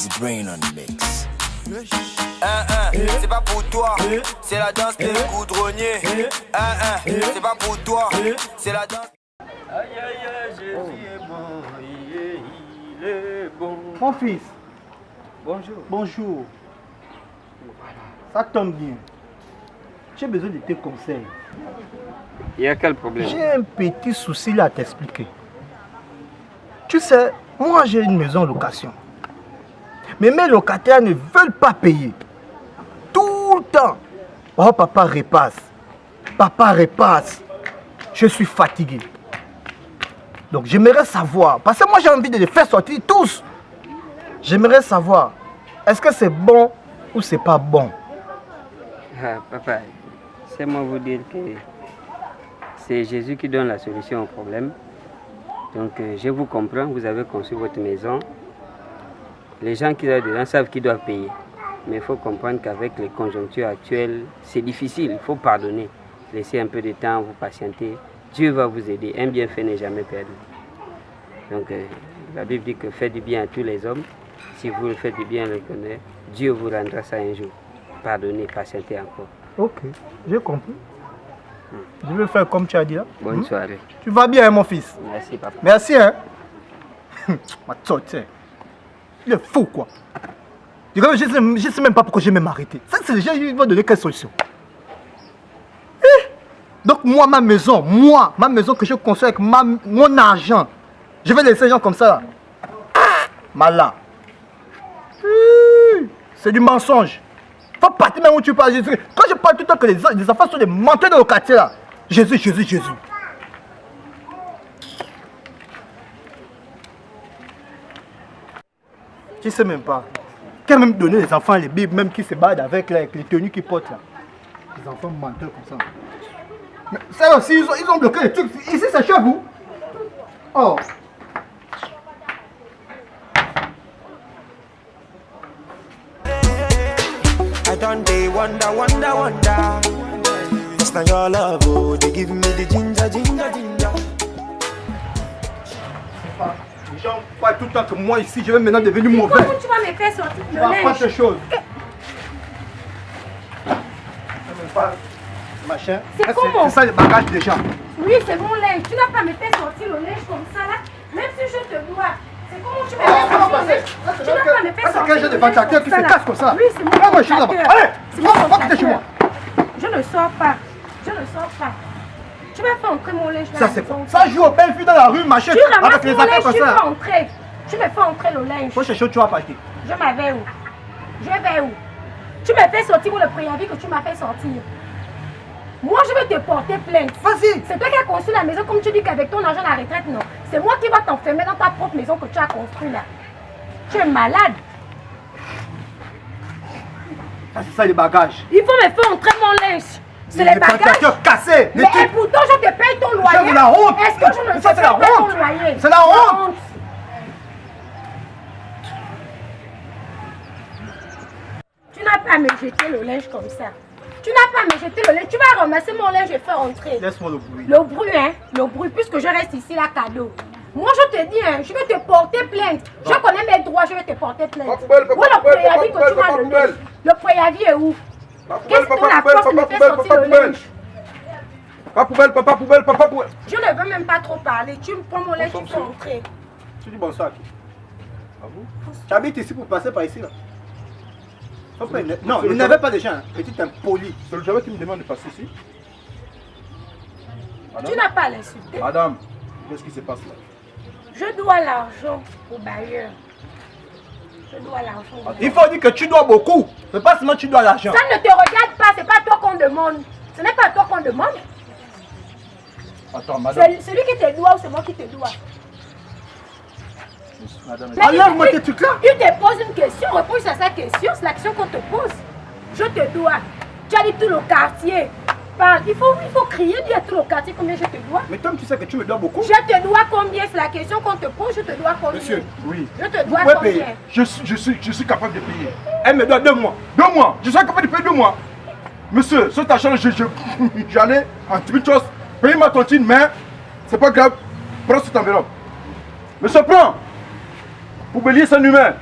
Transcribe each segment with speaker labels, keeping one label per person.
Speaker 1: Easy brain on the mix.
Speaker 2: C'est pas pour toi, c'est la danse des goudronniers. C'est pas pour toi, c'est la danse.
Speaker 3: Aïe aïe aïe, Jésus est bon, il est bon.
Speaker 4: Mon fils,
Speaker 3: Bonjour.
Speaker 4: bonjour. Ça tombe bien. J'ai besoin de tes conseils.
Speaker 3: Il y a quel problème?
Speaker 4: J'ai un petit souci là à t'expliquer. Tu sais, moi j'ai une maison en location. Mais mes locataires ne veulent pas payer. Tout le temps. Oh, papa repasse. Papa repasse. Je suis fatigué. Donc j'aimerais savoir, parce que moi j'ai envie de les faire sortir tous. J'aimerais savoir, est-ce que c'est bon ou c'est pas bon?
Speaker 3: Ah, papa, c'est moi vous dire que c'est Jésus qui donne la solution au problème. Donc je vous comprends, vous avez conçu votre maison. Les gens qui sont dedans savent qu'ils doivent payer. Mais il faut comprendre qu'avec les conjonctures actuelles, c'est difficile, il faut pardonner. Laissez un peu de temps, vous patienter. Dieu va vous aider. Un bienfait n'est jamais perdu. Donc la Bible dit que faites du bien à tous les hommes. Si vous le faites du bien, le connaît, Dieu vous rendra ça un jour. Pardonnez, patientez encore.
Speaker 4: Ok, j'ai compris. Je vais faire comme tu as dit là.
Speaker 3: Bonne soirée.
Speaker 4: Tu vas bien, hein, mon fils?
Speaker 3: Merci, papa.
Speaker 4: Merci, hein. Ma tante, il est fou, quoi. Je ne sais même pas pourquoi j'ai même arrêté. Ça, c'est déjà, il va donner quelle solution? Donc, moi, ma maison que je construis avec mon argent, je vais laisser les gens comme ça, là. Malin. C'est du mensonge. Faut partir même où tu parles, Jésus. Quand je parle tout le temps que les enfants sont des menteurs de locataires, là. Jésus, Jésus, Jésus. Tu sais même pas. Quand même donner les enfants les bibles, même qui se battent avec, là, avec les tenues qu'ils portent là. Les enfants menteurs comme ça. Mais ça aussi, ils ont bloqué les trucs. Ici, c'est chez vous. Oh.
Speaker 2: I don't day wonder. It's not your love, oh, they give me the ginger.
Speaker 4: Les gens croient tout le temps que moi ici, je vais maintenant devenir mauvais.
Speaker 5: Comment tu vas me faire sortir
Speaker 4: Tu
Speaker 5: le
Speaker 4: vas
Speaker 5: linge?
Speaker 4: pas ces choses. Machin.
Speaker 5: C'est comment?
Speaker 4: C'est ça les bagages déjà.
Speaker 5: Oui, c'est mon linge. Tu n'as pas me faire sortir le linge comme ça là. Même si je te dois. C'est comment tu me fais sortir le linge? Tu n'as pas me faire sortir
Speaker 4: quel genre de ventilateur qui se casse comme ça?
Speaker 5: Oui, c'est mon
Speaker 4: Ah ouais, je suis là-bas.
Speaker 5: ventilateur.
Speaker 4: Allez,
Speaker 5: C'est mon
Speaker 4: va quitter chez moi.
Speaker 5: Je ne sors pas. Je ne sors pas. Tu vas faire entrer mon linge là.
Speaker 4: Ça c'est quoi? Ça joue au belle fille dans la rue, machin.
Speaker 5: Tu ramasses
Speaker 4: avec les
Speaker 5: mon
Speaker 4: affaires
Speaker 5: linge,
Speaker 4: comme
Speaker 5: tu
Speaker 4: ça.
Speaker 5: fais entrer. Tu me fais entrer le linge.
Speaker 4: Faut chercher où tu vas pas acheter.
Speaker 5: Je m'en vais où? Je vais où? Tu me fais sortir pour le préavis que tu m'as fait sortir. Moi, je vais te porter plainte.
Speaker 4: Vas-y.
Speaker 5: C'est toi qui as construit la maison comme tu dis qu'avec ton argent à la retraite, non. C'est moi qui vais t'enfermer dans ta propre maison que tu as construite là. Tu es malade.
Speaker 4: Ça c'est ça les bagages.
Speaker 5: Il faut me faire entrer mon linge. C'est les bagages.
Speaker 4: ventilateurs cassés.
Speaker 5: Mais et pourtant, je te paye ton loyer.
Speaker 4: C'est la honte.
Speaker 5: Est-ce que je ne
Speaker 4: Ça,
Speaker 5: te
Speaker 4: c'est
Speaker 5: paye
Speaker 4: la
Speaker 5: pas ton
Speaker 4: honte.
Speaker 5: loyer?
Speaker 4: C'est la honte.
Speaker 5: Tu n'as pas à me jeter le linge comme ça. Tu n'as pas à me jeter le linge. Tu vas ramasser mon linge et faire entrer.
Speaker 4: Laisse-moi le bruit.
Speaker 5: Le bruit, hein. Le bruit, puisque je reste ici, là, cadeau. Moi, je te dis, hein, je vais te porter plainte. Je connais mes droits, je vais te porter plainte. Où est le préavis que tu m'as donné? Le préavis est où? Qu'est-ce que la force me fait sortir le linge?
Speaker 6: Papa poubelle.
Speaker 5: Je ne veux même pas trop parler. Tu me prends mon linge, tu peux entrer.
Speaker 4: Tu dis bonsoir à qui? À vous? Tu habites ici pour passer par ici là? Non, il n'avait pas de gens, petit impoli.
Speaker 6: C'est le Java qui me demande de passer ici.
Speaker 5: Tu n'as pas à l'insulter.
Speaker 6: Madame, qu'est-ce qui se passe là?
Speaker 5: Je dois l'argent au bailleur. Je dois l'argent au bailleur.
Speaker 4: Il faut dire que tu dois beaucoup. C'est pas seulement tu dois l'argent.
Speaker 5: Ça ne te regarde pas, c'est pas toi qu'on demande. Ce n'est pas toi qu'on demande.
Speaker 6: Attends, madame.
Speaker 5: C'est celui qui te doit ou c'est moi qui te dois.
Speaker 6: Madame,
Speaker 5: Mais
Speaker 4: Enlève-moi tes trucs là.
Speaker 5: Il te pose une question, réponds à sa question, c'est l'action qu'on te pose. Je te dois. Tu as dit tout le quartier. Parle. Il faut crier, dire à tout le quartier combien je te dois.
Speaker 4: Mais Tom, tu sais que tu me dois beaucoup.
Speaker 5: Je te dois combien? C'est la question qu'on te pose, je te dois combien?
Speaker 6: monsieur, oui.
Speaker 5: Je te dois
Speaker 4: Vous pouvez
Speaker 5: combien?
Speaker 4: payer.
Speaker 6: Je suis capable de payer.
Speaker 4: Elle me doit 2 mois.
Speaker 6: 2 mois. Je suis capable de payer 2 mois. Monsieur, cet argent, j'allais en trichos payer ma tontine, mais c'est pas grave. Prends cette enveloppe. Monsieur, prends. Poubellier, c'est humain.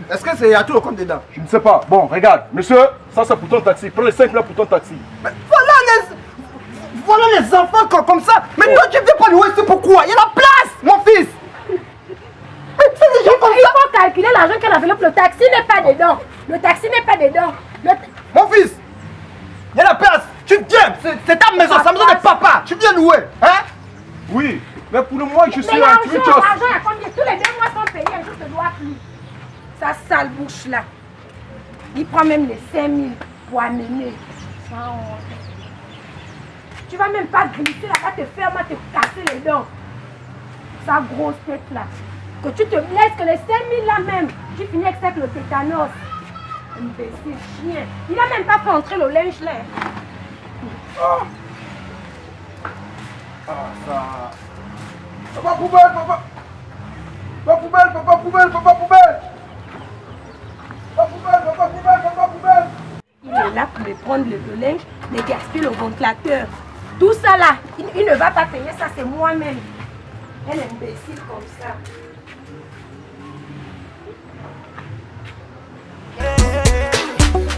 Speaker 4: Est-ce que c'est y a tout le compte dedans?
Speaker 6: Je ne sais pas. Bon, regarde, monsieur, ça c'est pour ton taxi. Prends les 5 là pour ton taxi.
Speaker 4: Mais voilà les enfants comme ça. Mais toi, tu viens pas louer, c'est pourquoi? Il y a la place, mon fils. Mais c'est des gens comme ça.
Speaker 5: Il faut calculer l'argent qu'elle enveloppe. Le taxi n'est pas dedans. Le taxi n'est pas dedans.
Speaker 4: Mon fils, il y a la place. Tu viens, c'est ta maison, c'est la maison de papa. Tu viens louer, hein?
Speaker 6: Oui, mais pour le mois, je suis
Speaker 5: Mais
Speaker 6: un
Speaker 5: l'argent,
Speaker 6: tweet.
Speaker 5: il y a combien? Tous les 2 mois sont payés, je ne te dois plus. Sa sale bouche là. Il prend même les 5 000 pour amener. Sans honte. Tu vas même pas glisser là, va te faire mal, te casser les dents. Sa grosse tête là. Que tu te blesses, que les 5 000 là même, tu finis avec le tétanos. Imbécile, chien. Il a même pas fait entrer le linge là.
Speaker 6: Ah, ça. Papa poubelle, papa. Papa poubelle, papa poubelle, papa poubelle. Papa poubelle, papa poubelle, papa poubelle.
Speaker 5: Il est là pour me prendre le linge, me gaspiller le ventilateur. Tout ça là, il ne va pas payer ça, c'est moi-même. Elle est imbécile comme ça.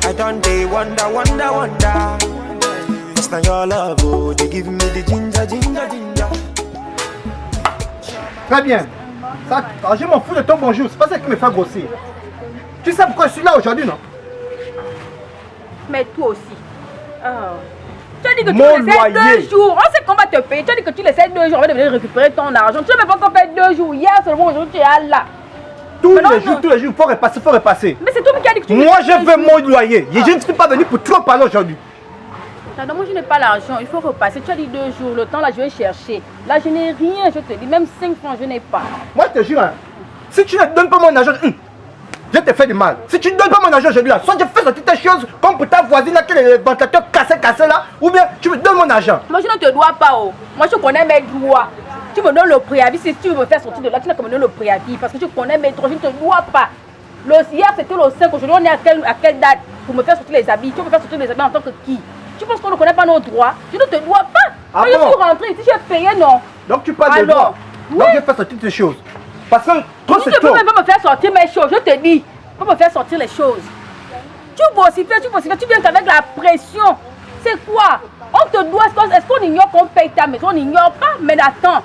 Speaker 1: I don't day wonder. It's not your love, oh, they give me the ginger.
Speaker 4: Très bien. Ça, je m'en fous de ton bonjour, c'est pas ça qui me fait grossir. Tu sais pourquoi je suis là aujourd'hui, non?
Speaker 7: Mais toi aussi. Tu as dit que tu
Speaker 4: Mon
Speaker 7: laissais
Speaker 4: loyer.
Speaker 7: 2 jours. On sait qu'on va te payer. Tu as dit que tu laissais 2 jours avant de venir récupérer ton argent. Tu n'as même pas encore fait 2 jours. Hier seulement, aujourd'hui tu es là.
Speaker 4: Tous
Speaker 7: Mais non,
Speaker 4: les jours, il faut repasser.
Speaker 7: Mais c'est toi qui as dit que tu
Speaker 4: Moi,
Speaker 7: laissais
Speaker 4: je
Speaker 7: 2
Speaker 4: veux
Speaker 7: jours.
Speaker 4: mon loyer. Je ne suis pas venu pour trop parler aujourd'hui.
Speaker 7: Attends, moi je n'ai pas l'argent. Il faut repasser. Tu as dit 2 jours. Le temps là, je vais chercher. Là, je n'ai rien. Je te dis, même 5 francs, je n'ai pas.
Speaker 4: Moi, je te jure, hein, si tu ne donnes pas mon argent, je te fais du mal. Si tu ne donnes pas mon argent aujourd'hui, là, soit je fais sortir tes choses comme pour ta voisine là, qui est le ventilateur cassé là, ou bien tu me donnes mon argent.
Speaker 7: Moi, je ne te dois pas. Oh. Moi, je connais mes droits. Tu me donnes le préavis. Si tu veux me faire sortir de là, tu n'as qu'à me donner le préavis. Parce que tu connais mes droits. Je ne te dois pas. Hier, c'était le 5. Aujourd'hui, on est à quelle date pour me faire sortir les habits? Tu veux me faire sortir les habits en tant que qui? Tu penses qu'on ne connaît pas nos droits? Je ne te dois pas.
Speaker 4: Ah
Speaker 7: Moi, je
Speaker 4: bon?
Speaker 7: suis rentrée ici, j'ai payé, non?
Speaker 4: Donc tu parles de
Speaker 7: Alors,
Speaker 4: droit.
Speaker 7: oui.
Speaker 4: Donc je fais sortir tes choses. Parce que toi,
Speaker 7: Tu
Speaker 4: c'est
Speaker 7: ne peux
Speaker 4: toi.
Speaker 7: même pas me faire sortir mes choses, je te dis. Tu peux me faire sortir les choses. Tu vocifères, tu viens qu'avec la pression. C'est quoi? On te doit, est-ce qu'on ignore qu'on paye ta maison? On n'ignore pas, mais attends.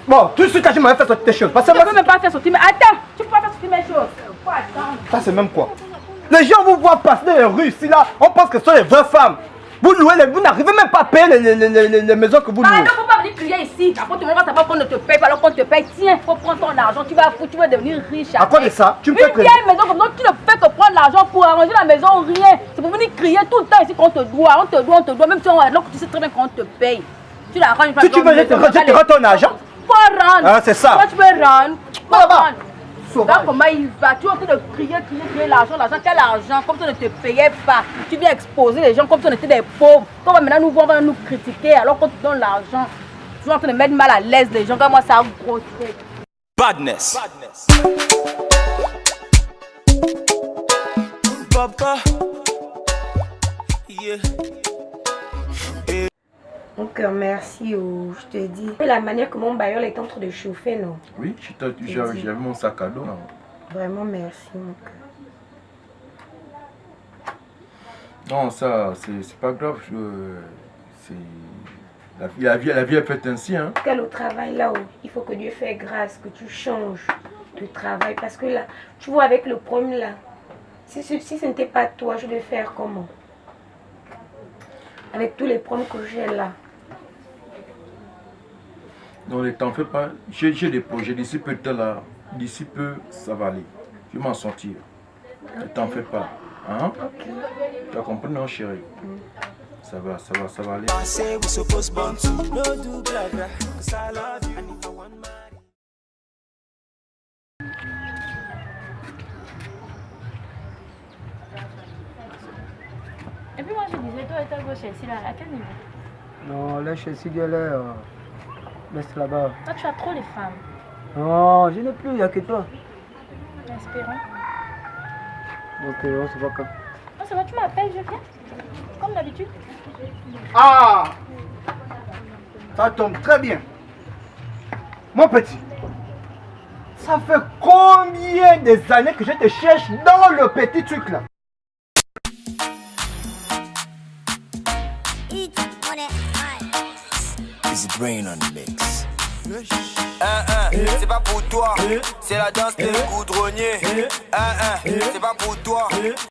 Speaker 4: Bon, tout de suite, je m'avais fait sortir tes choses. Parce que
Speaker 7: Tu ne
Speaker 4: moi,
Speaker 7: peux même pas faire sortir, mais attends, tu peux pas faire sortir mes choses. Faut attendre.
Speaker 4: ça c'est même quoi? Les gens vous voient passer dans les rues ici là, on pense que ce sont les vraies femmes. Vous louez, vous n'arrivez même pas à payer les maisons que vous louez.
Speaker 7: Il ne faut pas venir crier ici. Après, tout le monde va savoir qu'on ne te paye pas alors qu'on te paye. Tiens, il faut prendre ton argent. Tu vas devenir riche.
Speaker 4: À quoi de ça? Tu me fais
Speaker 7: Une vieille maison comme ça, tu ne fais que prendre l'argent pour arranger la maison, rien. C'est pour venir crier tout le temps ici qu'on te doit. On te doit. Même si on alors que tu sais très bien qu'on te paye. Tu la rends.
Speaker 4: Si tu veux, je te rends ton argent.
Speaker 7: Faut rendre.
Speaker 4: Ah, c'est ça.
Speaker 7: Toi, tu peux rendre. Faut
Speaker 4: Là-bas.
Speaker 7: rendre.
Speaker 4: Sauvage.
Speaker 7: Regarde comment il va. Tu es en train de crier l'argent. Quel argent? Comme si on ne te payait pas. Tu viens exposer les gens comme si on était des pauvres. Comme maintenant nous voir, on va nous critiquer alors qu'on te donne l'argent. Tu es en train de mettre mal à l'aise les gens. Comme moi, ça a gros tête.
Speaker 1: Badness. Papa. Yeah.
Speaker 5: Donc merci, je te dis. La manière que mon bailleur est en train de chauffer, non?
Speaker 6: Oui, j'avais mon sac à dos.
Speaker 5: Vraiment merci, mon cœur.
Speaker 6: Non, ça, c'est pas grave. La vie est faite ainsi. Hein.
Speaker 5: Quel au travail là, il faut que Dieu fasse grâce, que tu changes de travail. Parce que là, tu vois, avec le problème là, si ce n'était pas toi, je vais faire comment? Avec tous les problèmes que j'ai là.
Speaker 6: Non, ne t'en fais pas. J'ai des projets d'ici peu de temps là. D'ici peu, ça va aller. Je vais m'en sortir. Ne t'en fais pas. Hein?
Speaker 5: Ok.
Speaker 6: Tu as compris, non, chérie? Ça va aller.
Speaker 1: I say we supposed born to no do blah blah. 'Cause I love you and if I want marry.
Speaker 8: Et puis moi je disais, toi et ta gauche ici là, à quel niveau?
Speaker 3: Non, là, je suis de l'air. Laisse là-bas.
Speaker 8: Toi tu as trop les femmes.
Speaker 3: Non, je n'ai plus, il n'y a que toi.
Speaker 8: Espérons.
Speaker 3: Donc, on se voit quand.
Speaker 8: Non, c'est vrai, tu m'appelles, je viens. Comme d'habitude.
Speaker 4: Ah! Ça tombe très bien. Mon petit, Ça fait combien des années que je te cherche dans le petit truc là?
Speaker 2: Easy brain on the mix. C'est pas pour toi, c'est la danse des goudronniers. C'est pas pour toi.